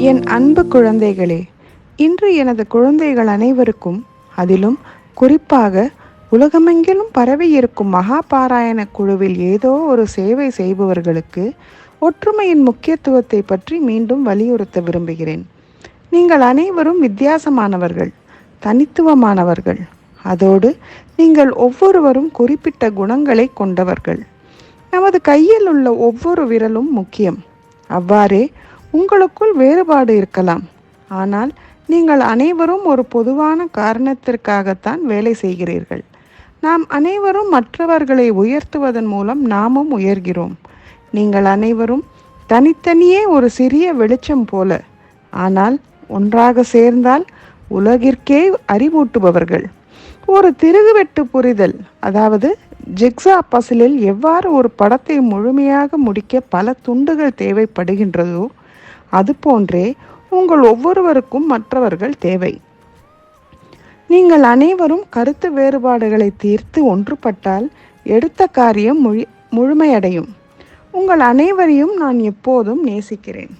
என் அன்பு குழந்தைகளே, இன்று எனது குழந்தைகள் அனைவருக்கும், அதிலும் குறிப்பாக உலகமெங்கிலும் பரவியிருக்கும் மகாபாராயண குழுவில் ஏதோ ஒரு சேவை செய்பவர்களுக்கு ஒற்றுமையின் முக்கியத்துவத்தை பற்றி மீண்டும் வலியுறுத்த விரும்புகிறேன். நீங்கள் அனைவரும் வித்தியாசமானவர்கள், தனித்துவமானவர்கள். அதோடு நீங்கள் ஒவ்வொருவரும் குறிப்பிட்ட குணங்களை கொண்டவர்கள். நமது கையில் உள்ள ஒவ்வொரு விரலும் முக்கியம். அவ்வாறே உங்களுக்குள் வேறுபாடு இருக்கலாம், ஆனால் நீங்கள் அனைவரும் ஒரு பொதுவான காரணத்திற்காகத்தான் வேலை செய்கிறீர்கள். நாம் அனைவரும் மற்றவர்களை உயர்த்துவதன் மூலம் நாமும் உயர்கிறோம். நீங்கள் அனைவரும் தனித்தனியே ஒரு சிறிய வெளிச்சம் போல, ஆனால் ஒன்றாக சேர்ந்தால் உலகிற்கே அறிவூட்டுபவர்கள். ஒரு திருகுவெட்டு புரிதல், அதாவது ஜிக்ஸா பசிலில் எவ்வாறு ஒரு படத்தை முழுமையாக முடிக்க பல துண்டுகள் தேவைப்படுகின்றதோ அதுபோன்றே உங்கள் ஒவ்வொருவருக்கும் மற்றவர்கள் தேவை. நீங்கள் அனைவரும் கருத்து வேறுபாடுகளை தீர்த்து ஒன்றுபட்டால் எடுத்த காரியம் முழுமையடையும். உங்கள் அனைவரையும் நான் எப்போதும் நேசிக்கிறேன்.